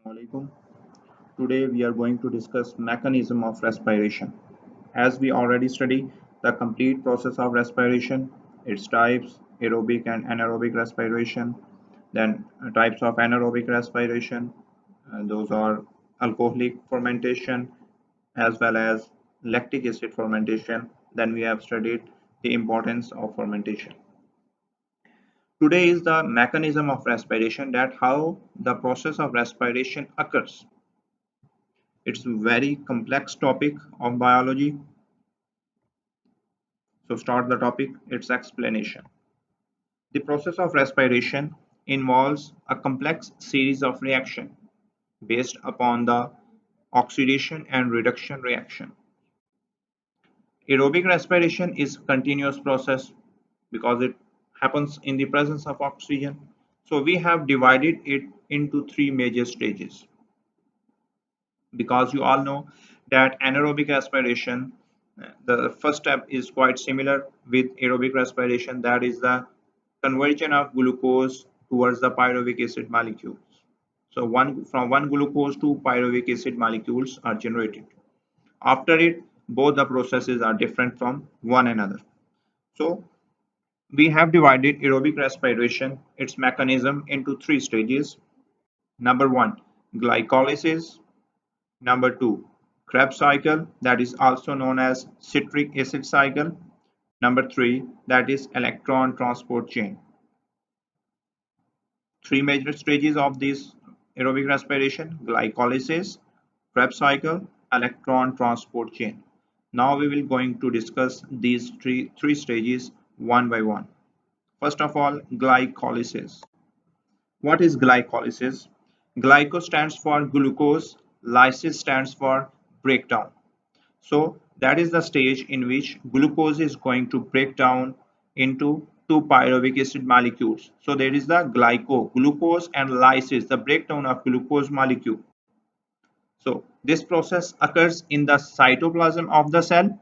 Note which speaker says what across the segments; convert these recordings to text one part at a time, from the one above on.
Speaker 1: Assalamualaikum. Today we are going to discuss mechanism of respiration. As we already studied the complete process of respiration, its types, aerobic and anaerobic respiration, then types of anaerobic respiration, those are alcoholic fermentation as well as lactic acid fermentation. Then we have studied the importance of fermentation. Today is the mechanism of respiration, that how the process of respiration occurs. It's a very complex topic of biology. So start the topic, its explanation. The process of respiration involves a complex series of reactions based upon the oxidation and reduction reaction. Aerobic respiration is a continuous process because it happens in the presence of oxygen. So we have divided it into three major stages, because you all know that anaerobic respiration, the first step is quite similar with aerobic respiration, that is the conversion of glucose towards the pyruvic acid molecules. So one glucose to pyruvic acid molecules are generated. After it, both the processes are different from one another. So we have divided aerobic respiration, its mechanism, into three stages. Number one, glycolysis. Number two, Krebs cycle, that is also known as citric acid cycle. Number three, that is electron transport chain. Three major stages of this aerobic respiration: glycolysis, Krebs cycle, electron transport chain. Now we will going to discuss these three stages one by one. First of all, glycolysis. What is glycolysis? Glyco stands for glucose, lysis stands for breakdown. So that is the stage in which glucose is going to break down into two pyruvic acid molecules. So there is the glucose and lysis, the breakdown of glucose molecule. So this process occurs in the cytoplasm of the cell.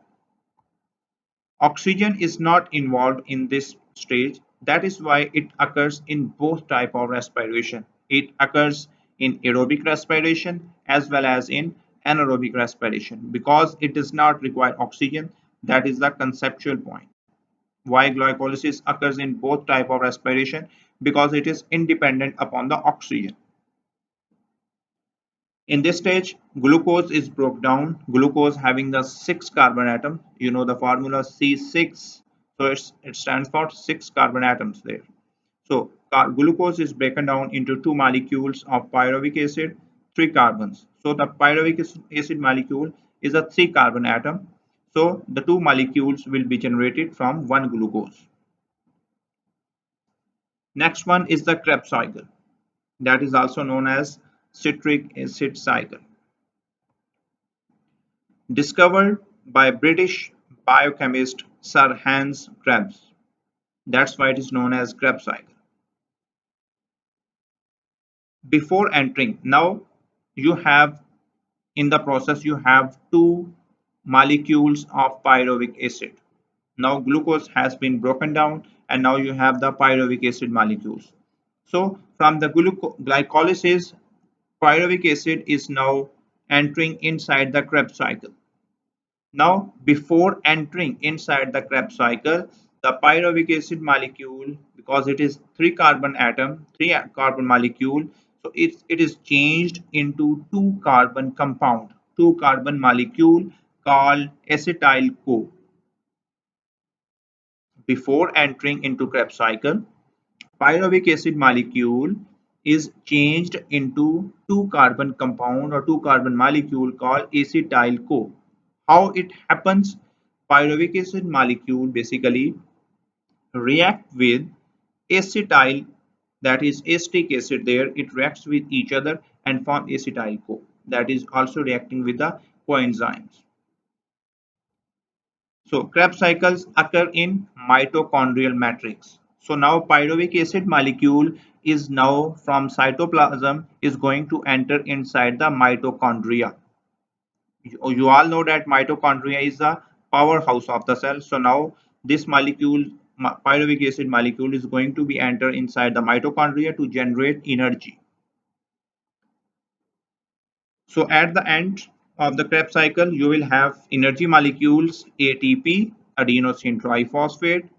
Speaker 1: Oxygen is not involved in this stage. That is why it occurs in both type of respiration. It occurs in aerobic respiration as well as in anaerobic respiration, because it does not require oxygen. That is the conceptual point. Why glycolysis occurs in both type of respiration? Because it is independent upon the oxygen. In this stage, glucose is broken down. Glucose having the 6 carbon atom. You know the formula C6. So it stands for 6 carbon atoms there. So glucose is broken down into two molecules of pyruvic acid, 3 carbons. So the pyruvic acid molecule is a 3 carbon atom. So the two molecules will be generated from one glucose. Next one is the Krebs cycle. That is also known as citric acid cycle. Discovered by British biochemist Sir Hans Krebs. That's why it is known as Krebs cycle. Before entering, now you have in the process you have two molecules of pyruvic acid. Now glucose has been broken down and now you have the pyruvic acid molecules. So from the glycolysis, pyruvic acid is now entering inside the Krebs cycle. Now, before entering inside the Krebs cycle, the pyruvic acid molecule, because it is 3 carbon atom, 3 carbon molecule, so it is changed into 2 carbon compound, 2 carbon molecule called acetyl CoA. Before entering into Krebs cycle, pyruvic acid molecule is changed into 2 carbon compound or 2 carbon molecule called acetyl CoA. How it happens? Pyruvic acid molecule basically react with acetyl, that is acetic acid there, it reacts with each other and form acetyl CoA, that is also reacting with the coenzymes. So Krebs cycles occur in mitochondrial matrix. So now pyruvic acid molecule is now from cytoplasm is going to enter inside the mitochondria. You all know that mitochondria is the powerhouse of the cell. So now this molecule, pyruvic acid molecule, is going to be enter inside the mitochondria to generate energy. So at the end of the Krebs cycle, you will have energy molecules ATP, adenosine triphosphate,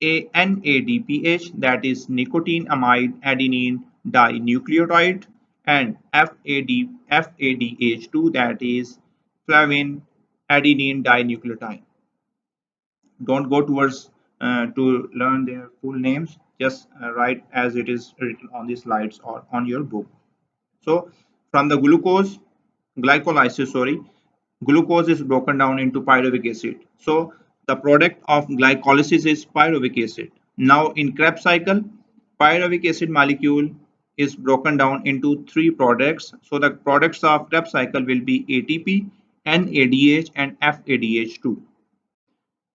Speaker 1: NADPH, that is nicotinamide adenine dinucleotide, and FADH2, that is flavin adenine dinucleotide. Don't go towards to learn their full names, just write as it is written on the slides or on your book. So from the glycolysis, sorry, glucose is broken down into pyruvic acid. So the product of glycolysis is pyruvic acid. Now in Krebs cycle, pyruvic acid molecule is broken down into three products. So the products of Krebs cycle will be ATP, NADH and FADH2.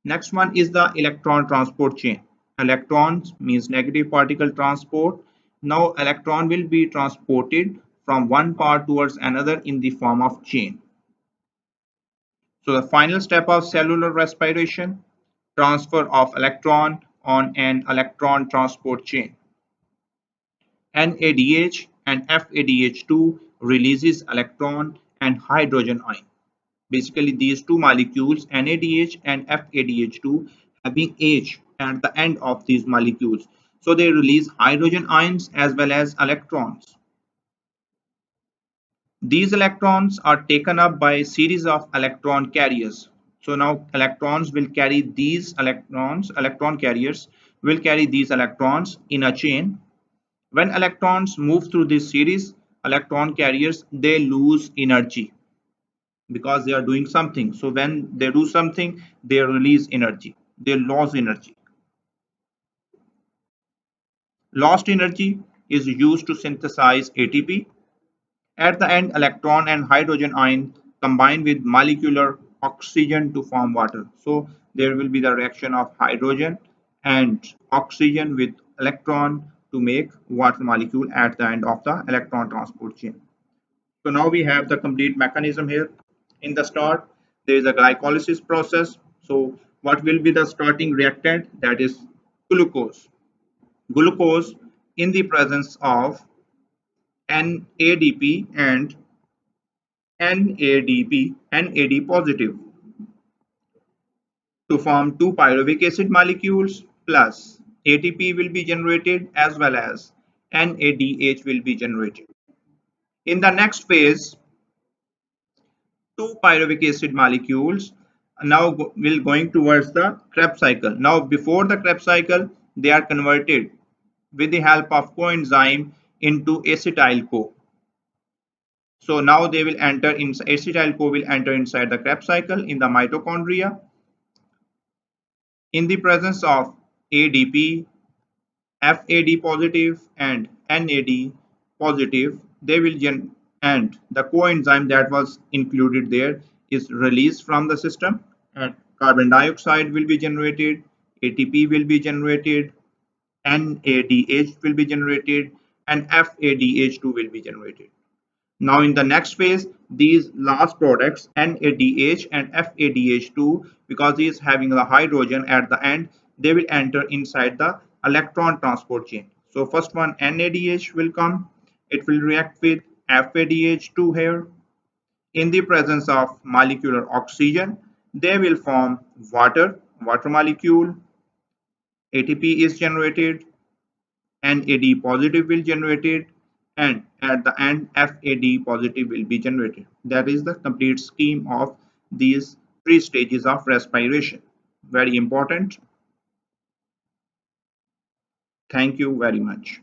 Speaker 1: Next one is the electron transport chain. Electrons means negative particle transport. Now electron will be transported from one part towards another in the form of chain. So the final step of cellular respiration, transfer of electron on an electron transport chain. NADH and FADH2 releases electron and hydrogen ion. Basically, these two molecules, NADH and FADH2, having H at the end of these molecules. So they release hydrogen ions as well as electrons. These electrons are taken up by a series of electron carriers. So now electrons will carry these electrons, electron carriers will carry these electrons in a chain. When electrons move through this series, electron carriers, they lose energy because they are doing something. So when they do something, they release energy. They lose energy. Lost energy is used to synthesize ATP. At the end, electron and hydrogen ion combine with molecular oxygen to form water. So there will be the reaction of hydrogen and oxygen with electron to make water molecule at the end of the electron transport chain. So now we have the complete mechanism here. In the start, there is a glycolysis process. So what will be the starting reactant? That is glucose. Glucose in the presence of NADP and NAD positive to form two pyruvic acid molecules plus ATP will be generated as well as NADH will be generated. In the next phase, two pyruvic acid molecules now will going towards the Krebs cycle. Now before the Krebs cycle, they are converted with the help of coenzyme into acetyl-CoA. So now they will enter in acetyl-CoA will enter inside the Krebs cycle in the mitochondria. In the presence of ADP, FAD positive and NAD positive, they will and the coenzyme that was included there is released from the system and carbon dioxide will be generated, ATP will be generated, NADH will be generated and FADH2 will be generated. Now in the next phase, these last products NADH and FADH2, because he is having the hydrogen at the end, they will enter inside the electron transport chain. So first one NADH will come, it will react with FADH2 here. In the presence of molecular oxygen, they will form water molecule, ATP is generated, NAD positive will generated and at the end FAD positive will be generated. That is the complete scheme of these three stages of respiration. Very important. Thank you very much.